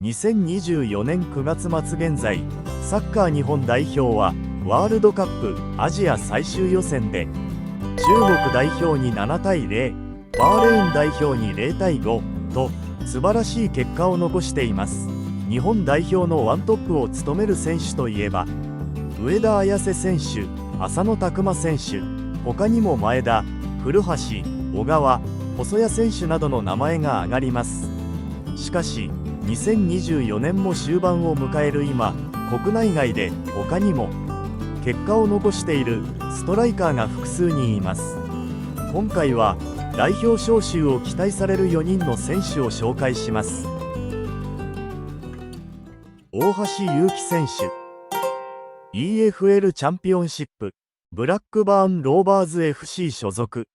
2024年9月末現在、サッカー日本代表はワールドカップアジア最終予選で中国代表に7対0、バーレーン代表に0対5と素晴らしい結果を残しています。日本代表のワントップを務める選手といえば上田綺世選手、浅野拓磨選手、他にも前田、古橋、小川、細谷選手などの名前が挙がります。しかし2024年も終盤を迎える今、国内外で他にも結果を残しているストライカーが複数人います。今回は代表招集を期待される4人の選手を紹介します。大橋祐希選手、 EFL チャンピオンシップブラックバーンローバーズ FC 所属。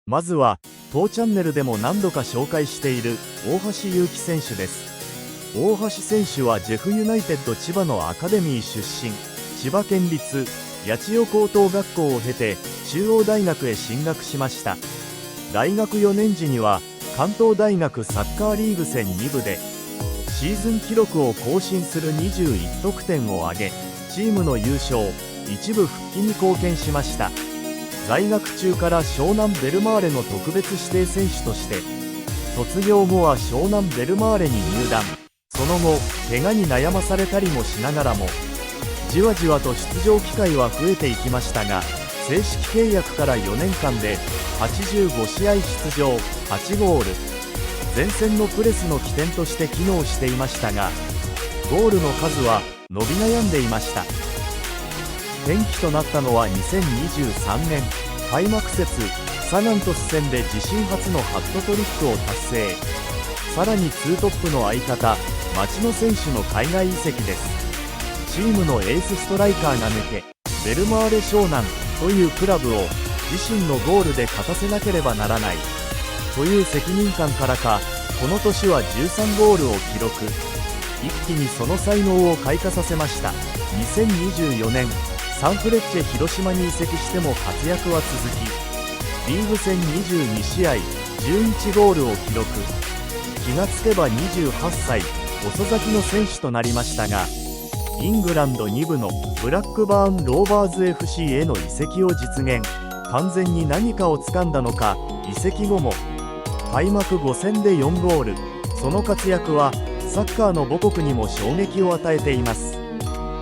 まずは当チャンネルでも何度か紹介している大橋祐希選手です。大橋選手はジェフユナイテッド千葉のアカデミー出身、千葉県立八千代高等学校を経て中央大学へ進学しました。大学4年時には関東大学サッカーリーグ戦2部でシーズン記録を更新する21得点を挙げ、チームの優勝、一部復帰に貢献しました。在学中から湘南ベルマーレの特別指定選手として卒業後は湘南ベルマーレに入団。その後怪我に悩まされたりもしながらもじわじわと出場機会は増えていきましたが、正式契約から4年間で85試合出場、8ゴール、前線のプレスの起点として機能していましたが、ゴールの数は伸び悩んでいました。転機となったのは2023年開幕節サガン鳥栖戦で自身初のハットトリックを達成。さらにツートップの相方町野選手の海外移籍です。チームのエースストライカーが抜け、ベルマーレ湘南というクラブを自身のゴールで勝たせなければならないという責任感からか、この年は13ゴールを記録。一気にその才能を開花させました。2024年サンフレッチェ広島に移籍しても活躍は続き、リーグ戦22試合11ゴールを記録。気がつけば28歳遅咲きの選手となりましたが、イングランド2部のブラックバーンローバーズ FC への移籍を実現。完全に何かを掴んだのか、移籍後も開幕5戦で4ゴール。その活躍はサッカーの母国にも衝撃を与えています。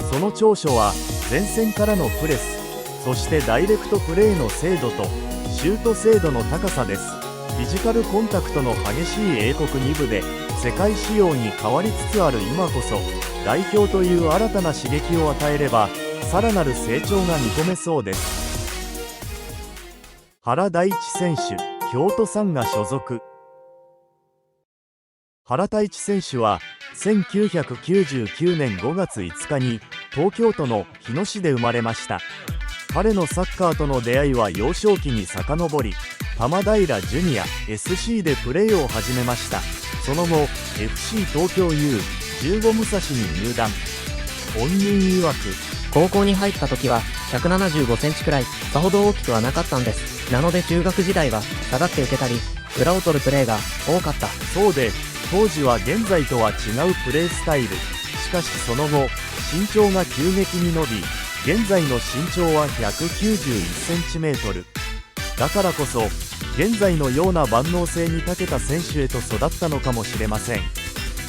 その長所は前線からのプレス、そしてダイレクトプレーの精度とシュート精度の高さです。フィジカルコンタクトの激しい英国2部で世界仕様に変わりつつある今こそ、代表という新たな刺激を与えればさらなる成長が見込めそうです。原大智選手、京都サンガ所属。原大智選手は1999年5月5日に東京都の日野市で生まれました。彼のサッカーとの出会いは幼少期に遡り、玉平ジュニア SC でプレーを始めました。その後 FC 東京 U15 武蔵に入団。本人曰く、高校に入った時は175センチくらい、さほど大きくはなかったんです。なので中学時代は下がって受けたり裏を取るプレーが多かった。そうで、当時は現在とは違うプレースタイル。しかしその後身長が急激に伸び、現在の身長は191センチメートル。だからこそ現在のような万能性に長けた選手へと育ったのかもしれません。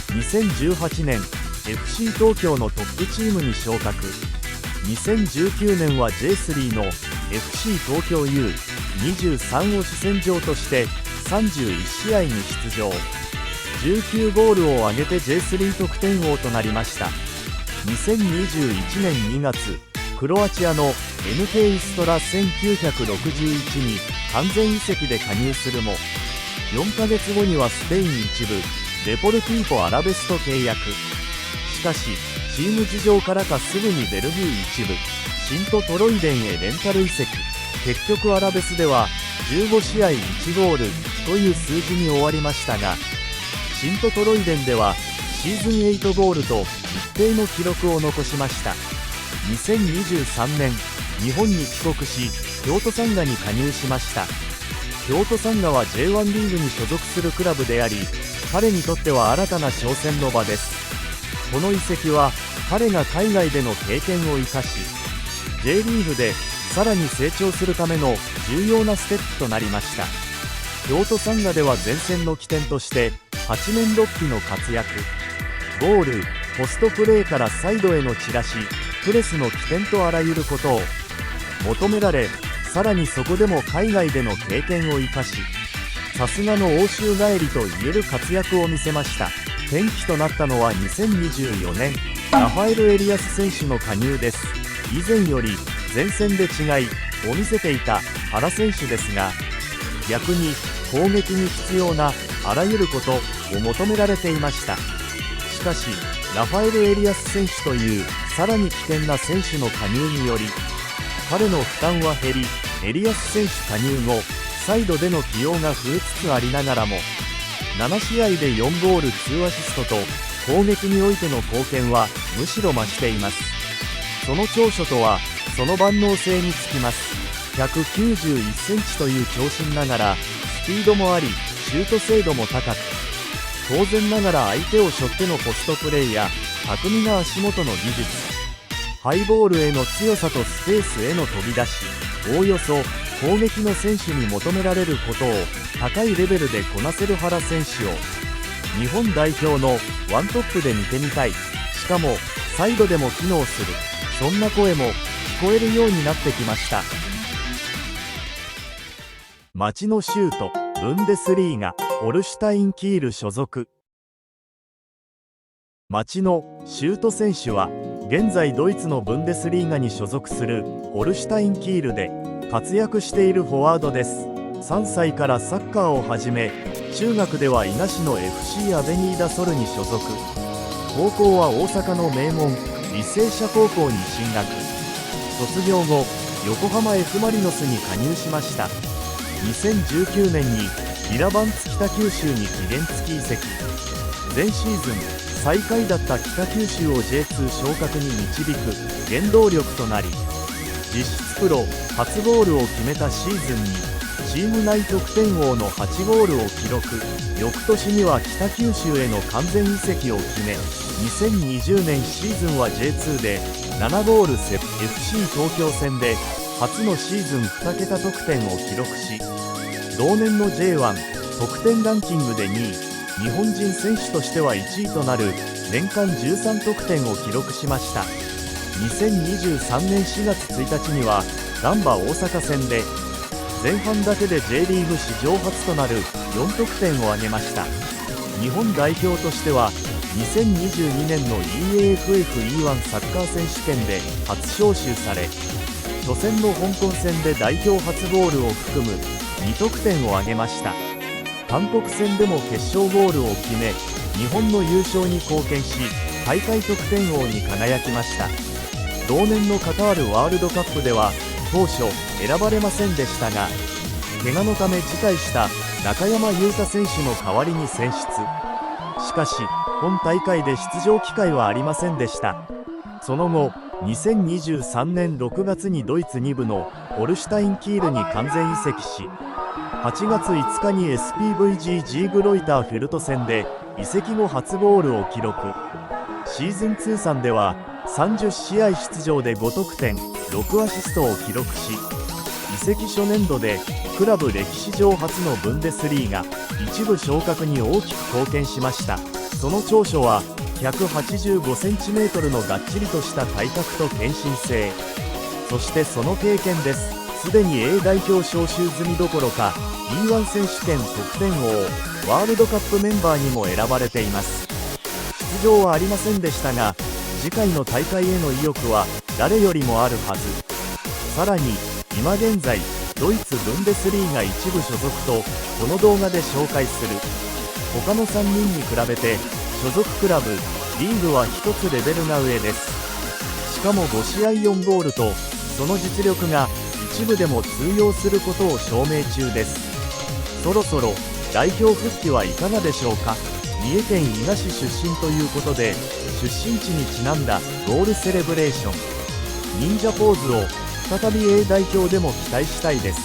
2018年 FC 東京のトップチームに昇格。2019年は J3 の FC 東京 U23 を主戦場として31試合に出場。19ゴールを挙げて J3 得点王となりました。2021年2月、クロアチアの NK イストラ1961に完全移籍で加入するも、4ヶ月後にはスペイン1部デポルティーフォアラベスと契約。しかしチーム事情からかすぐにベルギー1部シントトロイデンへレンタル移籍。結局アラベスでは15試合1ゴールという数字に終わりましたが、シントトロイデンではシーズン8ゴールと一定の記録を残しました。2023年日本に帰国し京都サンガに加入しました。京都サンガは J1 リーグに所属するクラブであり、彼にとっては新たな挑戦の場です。この移籍は彼が海外での経験を生かし J リーグでさらに成長するための重要なステップとなりました。京都サンガでは前線の起点として8年6期の活躍、ゴール、ポストプレーからサイドへの散らし、プレスの起点とあらゆることを求められ、さらにそこでも海外での経験を生かし、さすがの欧州帰りと言える活躍を見せました。転機となったのは2024年、ラファエル・エリアス選手の加入です。以前より前線で違いを見せていた原選手ですが、逆に攻撃に必要なあらゆることを求められていました。しかしラファエル・エリアス選手というさらに危険な選手の加入により彼の負担は減り、エリアス選手加入後サイドでの起用が増えつつありながらも7試合で4ゴール2アシストと攻撃においての貢献はむしろ増しています。その長所とはその万能性につきます。191センチという長身ながらスピードもあり、シュート精度も高く、当然ながら相手を背負ってのポストプレーや巧みな足元の技術、ハイボールへの強さとスペースへの飛び出し、おおよそ攻撃の選手に求められることを高いレベルでこなせる原選手を日本代表のワントップで見てみたい。しかもサイドでも機能する、そんな声も聞こえるようになってきました。町のシュート、ブンデスリーガ、ホルシュタインキール所属。町のシュート選手は現在ドイツのブンデスリーガに所属するホルシュタインキールで活躍しているフォワードです。3歳からサッカーを始め、中学では伊那市の FC アベニーダソルに所属、高校は大阪の名門履正社高校に進学、卒業後横浜 F マリノスに加入しました。2019年にビラバンツ北九州に期限付き移籍、前シーズン最下位だった北九州を J2 昇格に導く原動力となり、実質プロ初ゴールを決めたシーズンにチーム内得点王の8ゴールを記録。翌年には北九州への完全移籍を決め、2020年シーズンは J2 で7ゴールFC 東京戦で初のシーズン2桁得点を記録し、同年の J1 得点ランキングで2位、日本人選手としては1位となる年間13得点を記録しました。2023年4月1日にはガンバ大阪戦で前半だけで J リーグ史上初となる4得点を挙げました。日本代表としては2022年の EAFF E1 サッカー選手権で初招集され、初戦の香港戦で代表初ゴールを含む2得点を挙げました。韓国戦でも決勝ゴールを決め、日本の優勝に貢献し、大会得点王に輝きました。同年のカタールワールドカップでは当初選ばれませんでしたが、怪我のため辞退した中山雄太選手の代わりに選出。しかし本大会で出場機会はありませんでした。その後2023年6月にドイツ2部のホルシュタインキールに完全移籍し、8月5日に SPVG ジーグロイターフェルト戦で移籍後初ゴールを記録。シーズン通算では30試合出場で5得点6アシストを記録し、移籍初年度でクラブ歴史上初のブンデスリーガ1部昇格に大きく貢献しました。その長所は 185cm のがっちりとした体格と献身性、そしてその経験です。すでに A 代表招集済みどころか E1 選手権得点王、ワールドカップメンバーにも選ばれています。出場はありませんでしたが、次回の大会への意欲は誰よりもあるはず。さらに今現在ドイツブンデスリーガ1部所属とこの動画で紹介する他の3人に比べて所属クラブリーグは1つレベルが上です。しかも5試合4ゴールとその実力が一部でも通用することを証明中です。そろそろ代表復帰はいかがでしょうか。三重県伊賀市出身ということで、出身地にちなんだゴールセレブレーション忍者ポーズを再び A 代表でも期待したいです。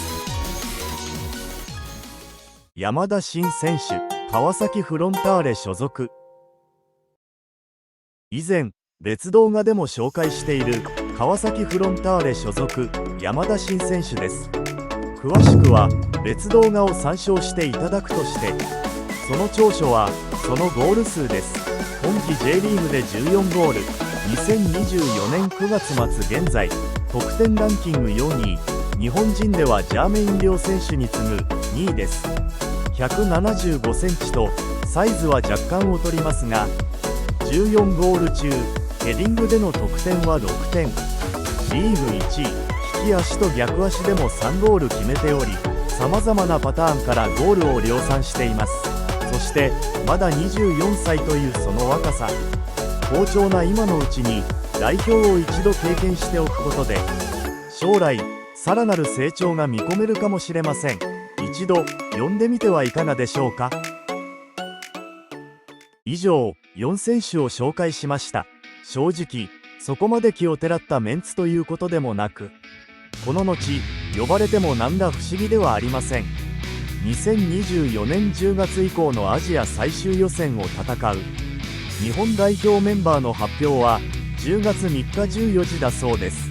山田新選手、川崎フロンターレ所属。以前別動画でも紹介している川崎フロンターレ所属山田新選手です。詳しくは別動画を参照していただくとして、その長所はそのゴール数です。今季 J リーグで14ゴール、2024年9月末現在得点ランキング4位、日本人ではジャーメイン亮選手に次ぐ2位です。175センチとサイズは若干劣りますが、14ゴール中ヘディングでの得点は6点、リーグ1位、利き足と逆足でも3ゴール決めており、さまざまなパターンからゴールを量産しています。そしてまだ24歳というその若さ、好調な今のうちに代表を一度経験しておくことで、将来さらなる成長が見込めるかもしれません。一度呼んでみてはいかがでしょうか。以上4選手を紹介しました。正直そこまで気をてらったメンツということでもなく、この後呼ばれても何ら不思議ではありません。2024年10月以降のアジア最終予選を戦う日本代表メンバーの発表は10月3日14時だそうです。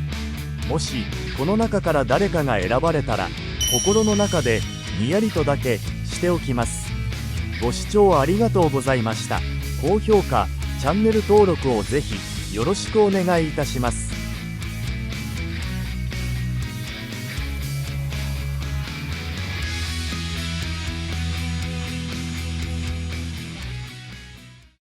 もしこの中から誰かが選ばれたら、心の中でにやりとだけしておきます。ご視聴ありがとうございました。高評価、チャンネル登録をぜひよろしくお願いいたします。